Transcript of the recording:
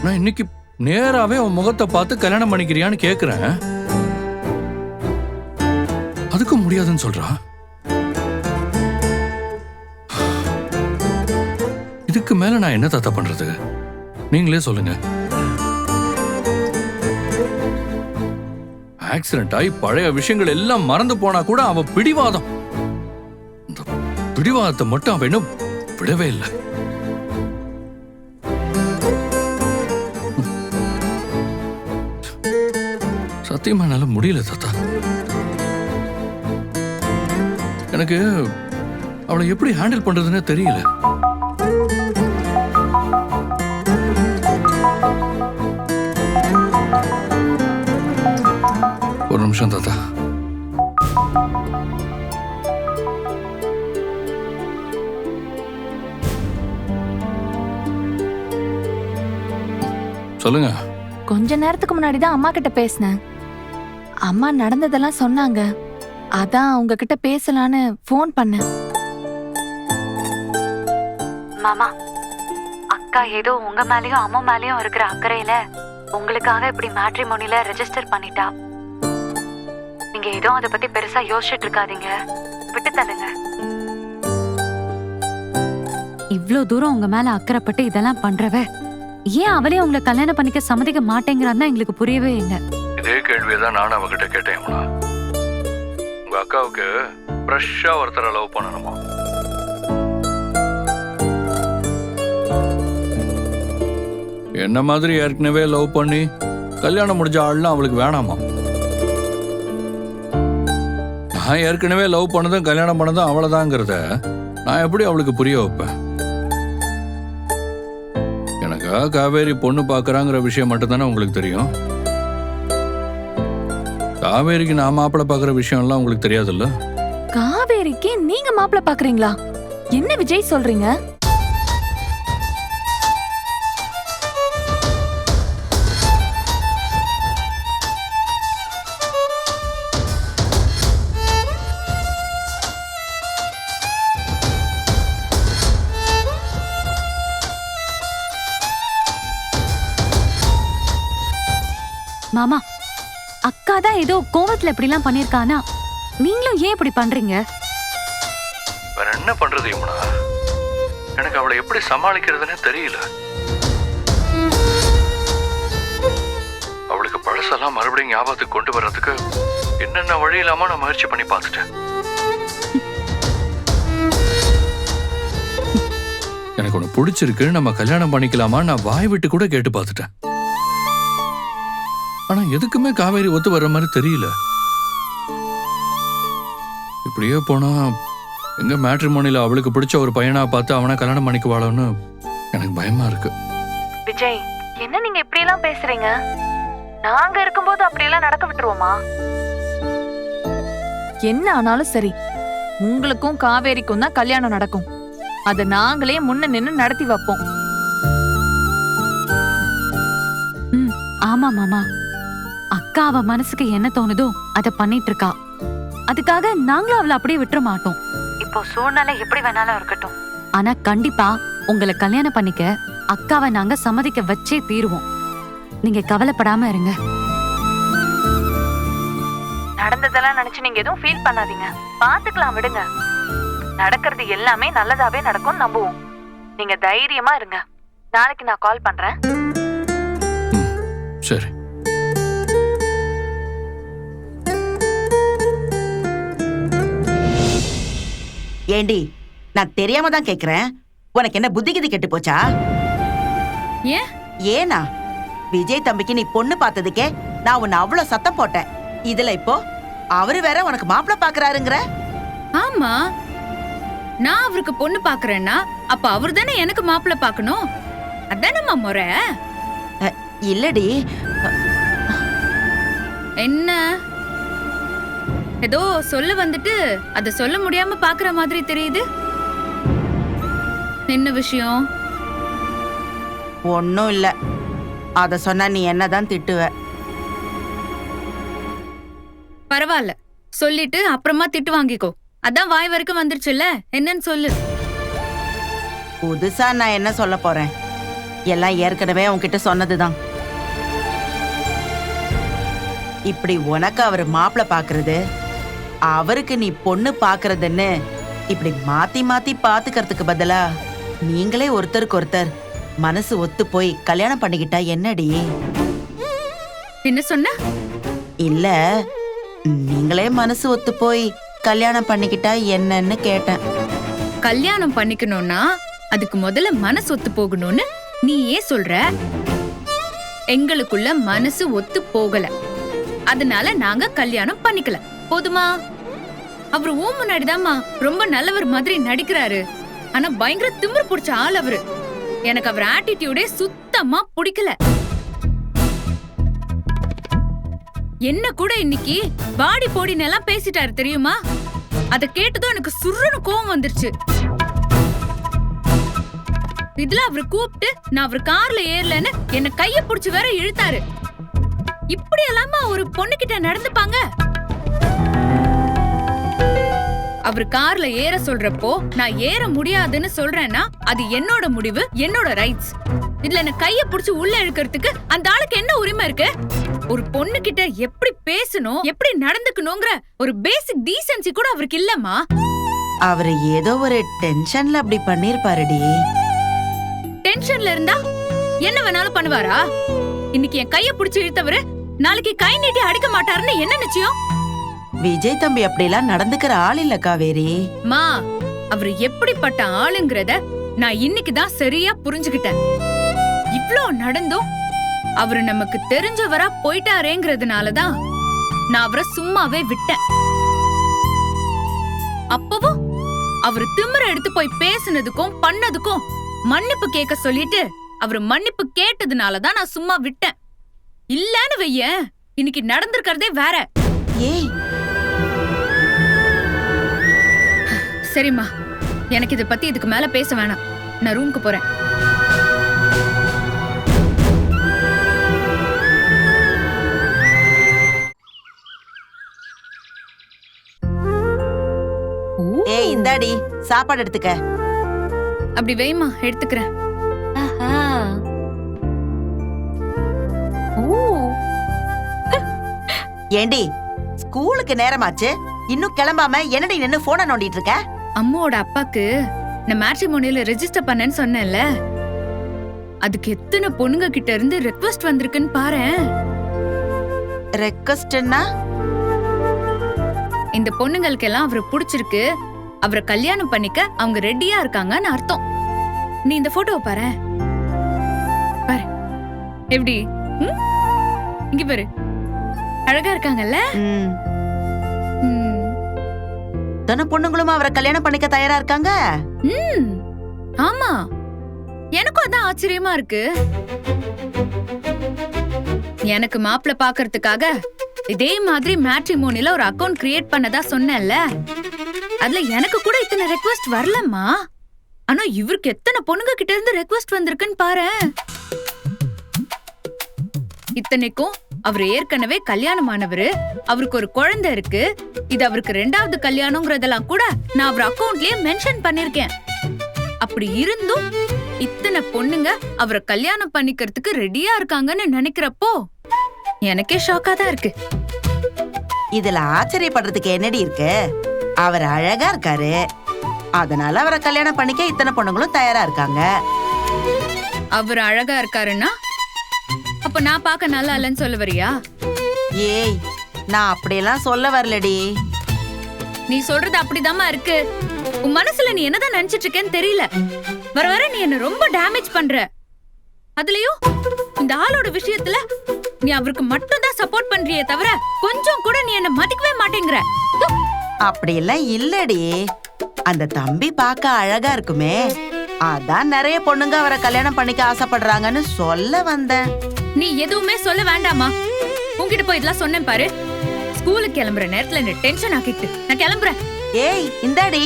நான் இன்னைக்கு நேராவே உன் முகத்தை பார்த்து கல்யாணம் பண்ணிக்கிறியான்னு கேக்குறேன். அதுக்கு முடியாதுன்னு சொல்றா. இதுக்கு மேல நான் என்ன தாத்தா பண்றது? நீங்களே சொல்லுங்க. ஆக்சிடென்ட் ஆகி பழைய விஷயங்கள் எல்லாம் மறந்து போனா கூட அவன் பிடிவாதம், இந்த பிடிவாதத்தை மட்டும் அவன் இன்னும் விடவே இல்லை. சத்தியமா என்னால முடியல தாத்தா. எனக்கு அவளை எப்படி ஹேண்டில் பண்றதுன்னு தெரியல. ஒரு நிமிஷம் தாத்தா. சொல்லுங்க. கொஞ்ச நேரத்துக்கு முன்னாடி தான் அம்மா கிட்ட பேசினேன். அம்மா நடந்ததெல்லாம் சொன்னாங்க. அதான் உங்ககிட்ட பேசலான்னு ஃபோன் பண்ணேன். மாமா, அக்கா ஏதோ உங்க மேலயும் அம்மா மேலயும் இருக்கிற அக்கறையில உங்களுக்காக இப்படி மேட்ரிமோனில ரெஜிஸ்டர் பண்ணிட்டா. நீங்க ஏதோ அதை பத்தி பெருசா யோசிச்சுட்டு இருக்காதீங்க, விட்டு தள்ளுங்க. இவ்ளோ தூரம் உங்க மேல அக்கறைப்பட்டு இதெல்லாம் பண்றவ ஏன் அவளே உங்களை கல்யாணம் பண்ணிக்க சம்மதிக்க மாட்டேங்கிறான்னு எங்களுக்கு புரியவே இல்லை. இதே கேள்வியதான் நானும் அவகிட்ட கேட்டேன். உங்க அக்காவுக்கு ஃப்ரெஷ்ஷா ஒருத்தரை லவ் பண்ணணுமா? என்ன மாதிரி ஏற்கனவே லவ் பண்ணி கல்யாணம் முடிஞ்ச ஆள்லாம் அவளுக்கு வேணாமா? நான் ஏற்கனவே லவ் பண்ணதும் கல்யாணம் பண்ணதும் அவ்வளவுதாங்கிறத நான் எப்படி அவளுக்கு புரிய வைப்பேன்? எனக்கா காவேரி பொண்ணு பாக்குறாங்கிற விஷயம் மட்டும்தானே உங்களுக்கு தெரியும். காவேரிக்கு நான் மாப்பிள்ளை பாக்குற விஷயம் எல்லாம் உங்களுக்கு தெரியாதுல்ல? காவேரிக்கு நீங்க மாப்பிள்ளை பாக்குறீங்களா? என்ன விஜய் சொல்றீங்க? மாமா, அக்கா தான் ஏதோ கோவத்துல இப்படி எல்லாம் பண்ணிருக்கானா, நீங்களும் ஏன் இப்படி பண்றீங்க? வேற என்ன பண்றது யமுனா? எனக்கு அவளை எப்படி சமாளிக்கிறதுன்னு தெரியல. அவளுக்கு பழசெல்லாம் மறுபடியும் ஞாபகத்துக்கு கொண்டு வர்றதுக்கு என்னென்ன வழி இல்லாம நான் முயற்சி பண்ணி பார்த்துட்டேன். எனக்கு ஒண்ணு பிடிச்சிருக்கு, நம்ம கல்யாணம் பண்ணிக்கலாமா நான் வாய் விட்டு கூட கேட்டு பார்த்துட்டேன். ஆனா எதுக்குமே காவேரி ஒத்து வர்ற மாதிரி தெரியல. இப்படியே போனா எங்க மேட்ரிமோனில அவளுக்கு பிடிச்ச ஒரு பையனா பார்த்து அவனை கல்யாணம் பண்ணிக்குவாளோன்னு எனக்கு பயமா இருக்கு. விஜய், என்ன நீங்க இப்படி எல்லாம் பேசுறீங்க? நாங்க இருக்கும்போது அப்படி எல்லாம் நடக்க விட்டுருவோமா? என்ன ஆனாலும் சரி, உங்களுக்கும் காவேரிக்கும் தான் கல்யாணம் நடக்கும். அத நாங்களே முன்ன நின்னு நடத்தி வைப்போம். ஆமா மாமா, அக்கா அவ மனசுக்கு என்ன தோணுதோ அத பண்ணிட்டு இருக்கா. அதுக்காக நாங்களும் அவளை அப்படியே விட்டுற மாட்டோம். இப்போ சூழ்நிலை எப்படி வேணாலும் இருக்கட்டும், ஆனா கண்டிப்பா உங்களை கல்யாணம் பண்ணிக்க அக்காவை நாங்க சம்மதிக்க வச்சே தீருவோம். நீங்க கவலைப்படாம இருங்க. நடந்ததெல்லாம் நினைச்சு நீங்க எதுவும் ஃபீல் பண்ணாதீங்க, பாத்துக்கலாம், விடுங்க. நடக்கிறது எல்லாமே நல்லதாவே நடக்கும், நம்புவோம். நீங்க தைரியமா இருங்க. நாளைக்கு நான் கால் பண்றேன். சரி. ஏண்டி, நான் தெரியாம தான் கேக்குறேன். உனக்கு என்ன புத்திகிதி கெட்டு போச்சா? ஏனா விஜய் தம்பிக்கு நீ பொண்ணு பார்த்ததுக்கே நான் உன்னை அவ்வளவு சத்தம் போட்டேன். இதுல இப்போ அவரு வேற உனக்கு மாப்பிள்ளை பாக்குறாருங்கிற? ஆமா, நான் அவருக்கு பொண்ணு பாக்குறேன்னா அப்ப அவரு தானே எனக்கு மாப்பிள்ளை பாக்கணும். அதானம்மா முறை. இல்லடி. என்ன ஏதோ சொல்ல வந்துட்டு அத சொல்ல முடியாம பாக்குற மாதிரி தெரியுது. என்ன விஷயம்? ஒன்னும் இல்ல. அத சொன்னா நீ என்னதான் திட்டுவ. பரவாயில்ல, சொல்லிட்டு அப்புறமா திட்டு வாங்கிக்கோ. அதான் வாய் வரைக்கும் வந்துருச்சுல்ல, என்னன்னு சொல்லு. புதுசா நான் என்ன சொல்ல போறேன்? எல்லாம் ஏற்கனவே உன்கிட்ட சொன்னதுதான். இப்படி உனக்கு அவர் மாப்பிள்ளை பாக்குறது, அவருக்கு நீ பொண்ணு பாக்குறதுன்னு இப்படி மாத்தி மாத்தி பாத்துக்கிறதுக்கு பதிலா நீங்களே ஒருத்தருக்கு ஒருத்தர் மனசு ஒத்து போய் கல்யாணம் பண்ணிக்கிட்டா என்னடி? என்ன சொன்ன? இல்ல, நீங்களே மனசு ஒத்து போய் கல்யாணம் பண்ணிக்கிட்டா என்னன்னு கேட்டேன். கல்யாணம் பண்ணிக்கணும்னா அதுக்கு முதல்ல மனசு ஒத்து போகணும்னு நீ ஏன் சொல்ற? எங்களுக்குள்ள மனசு ஒத்து போகல, அதனால நாங்க கல்யாணம் பண்ணிக்கல. போதுமா? அவரு ஊ முன்னாடிதாம்மா ரொம்ப நல்லவர் மாதிரி நடிக்கிறாரு. ஆனா பயங்கர திமிரு பிடிச்ச ஆள் அவரு. எனக்கு அவர் ஆட்டிடியூடே சுத்தமா பிடிக்கல. என்ன கூட இன்னைக்கு பாடி போடின்னு எல்லாம் பேசிட்டாரு தெரியுமா? அத கேட்டதும் எனக்கு சுருன்னு கோவம் வந்துருச்சு. இதுல அவரு கூப்பிட்டு நான் அவர் கார்ல ஏறலன்னு என்ன கைய புடிச்சு வேற இழுத்தாரு. இப்படி எல்லாமா ஒரு பொண்ணுகிட்ட நடந்துப்பாங்க? அவர் கார்ல ஏற சொல்றப்போ நான் ஏற முடியாதுன்னு சொல்றேன்னா அது என்னோட முடிவு, என்னோட ரைட்ஸ். இதுல என்ன கைய புடிச்சு உள்ள இழுக்கிறதுக்கு அந்த ஆளுக்கு என்ன உரிமை இருக்கு? ஒரு பொண்ணு கிட்ட எப்படி பேசணும், எப்படி நடந்துக்கணுங்கிற ஒரு பேசிக் டீசென்சி கூட அவருக்கு இல்லம்மா. அவரு ஏதோ ஒரு டென்ஷன்ல அப்படி பண்ணிருப்பாருடி. டென்ஷன்ல இருந்தா என்ன வேணாலும் பண்ணுவாரா? இன்னைக்கு என் கைய புடிச்சு இழுத்தவரு நாளைக்கு கை நீட்டி அடிக்க மாட்டாருன்னு என்ன நிச்சயம்? விஜய் தம்பி அப்படிலாம் நடந்துக்கிற ஆள் இல்ல காவேரி. மா, அவரு எப்படிப்பட்ட ஆளுங்கிறத நான் இன்னைக்குதான் சரியா புரிஞ்சுக்கிட்டேன். இவ்ளோ நடந்தும் அவரு நமக்கு தெரிஞ்சவரா போயிட்டாரேங்கிறதுனாலதான் நான் அவரை சும்மாவே விட்டேன். அப்பவும் அவரு திமிர எடுத்து போய் பேசுனதுக்கும் பண்ணதுக்கும் மன்னிப்பு கேட்க சொல்லிட்டு அவரு மன்னிப்பு கேட்டதுனாலதான் நான் சும்மா விட்டேன். இல்லன்னு வைய, இன்னைக்கு நடந்திருக்கிறதே வேற. ஏய், சரிம்மா, எனக்கு இத பத்தி இதுக்கு மேல பேச வேணாம். நான் ரூமுக்கு போறேன். ஏய் இந்தாடி சாப்பாடு எடுத்துக்க. அப்படி வைமா, எடுத்துக்கிறேன். ஏண்டி, ஸ்கூலுக்கு நேரமாச்சு, இன்னும் கிளம்பாம என்னடி நின்னு போனை நோண்டிட்டு இருக்க? அம்மாவோட அப்பாக்கு நான் மேட்ரிமோனியில ரெஜிஸ்டர் பண்ணேன்னு சொன்னேன்ல, அதுக்கு எத்தனை பொண்ணுங்க கிட்ட இருந்து ரெக்வெஸ்ட் வந்திருக்குன்னு பாரேன். ரெக்வெஸ்ட்னா? இந்த பொண்ணுங்களுக்கு எல்லாம் அவரை பிடிச்சிருக்கு, அவரை கல்யாணம் பண்ணிக்க அவங்க ரெடியா இருக்காங்கன்னு அர்த்தம். நீ இந்த போட்டோவை பாரு. பாரு எப்படி, இங்க பாரு, அழகா இருக்காங்கல்ல? தன பொண்ணுங்களும் அவரை கல்யாணம் பண்ணிக்க தயாரா இருக்காங்க. ஆமா, எனக்கும் அதான் ஆச்சரியமா இருக்கு. எனக்கு மாப்பிள்ள பாக்குறதுக்காக இதே மாதிரி மேட்ரிமோனில ஒரு அக்கவுண்ட் கிரியேட் பண்ணதா சொன்னேன்ல, அதுல எனக்கு கூட இத்தனை ரெக்வெஸ்ட் வரலம்மா. ஆனா இவருக்கு எத்தனை பொண்ணுங்க கிட்ட இருந்து ரெக்வெஸ்ட் வந்திருக்குன்னு பாரு. இத்தனைக்கும் அவர் ஏற்கனவே கல்யாணமானவரு, அவருக்கு ஒரு குழந்தை இருக்கு. இது அவருக்கு 2வது கல்யாணம்ங்கிறதெல்லாம் கூட நான் அவர் அக்கவுண்ட்லயே மென்ஷன் பண்ணிருக்கேன். அப்படி இருந்தும் இத்தனை பொண்ணுங்க அவரை கல்யாணம் பண்ணிக்கிறதுக்கு ரெடியா இருக்காங்கன்னு நினைக்கிறப்போ எனக்கே ஷாக்கா தான் இருக்கு. இதுல ஆச்சரியப்படுறதுக்கு என்னடி இருக்கு? அவர் அழகா இருக்காரு, அதனால அவரை கல்யாணம் பண்ணிக்க இத்தனை பொண்ணுங்களும் தயாரா இருக்காங்க. அவர் அழகா இருக்காருன்னா அப்ப நான் பார்க்க நல்லா இல்லைன்னு சொல்ல வரியா? ஏய், நான் அப்படியெல்லாம் சொல்ல வரலடி. நீ சொல்றது அப்படிதாம்மா இருக்கு. உன் மனசுல நீ என்னதான் நினைச்சிட்டு இருக்கேன்னு தெரியல. வர வர நீ என்ன ரொம்ப டேமேஜ் பண்ற. அதுலயும் இந்த ஆளோட விஷயத்துல நீ அவருக்கு மட்டும் தான் சப்போர்ட் பண்றியே தவிர கொஞ்சம் கூட நீ என்ன மதிக்கவே மாட்டேங்கிற. அப்படியெல்லாம் இல்லடி, அந்த தம்பி பார்க்க அழகா இருக்குமே, அதான் நிறைய பொண்ணுங்க அவரை கல்யாணம் பண்ணிக்க ஆசைப்படுறாங்கன்னு சொல்ல வந்தேன். நீ எதுவுமே சொல்ல வேண்டாமா. உன்கிட்ட போய் இதெல்லாம் சொன்னேன் பாரு. ஸ்கூலுக்கு கிளம்புற நேரத்துல என்ன டென்ஷன் ஆக்கிட்டு நான் கிளம்புறேன். ஏய் இந்தாடி.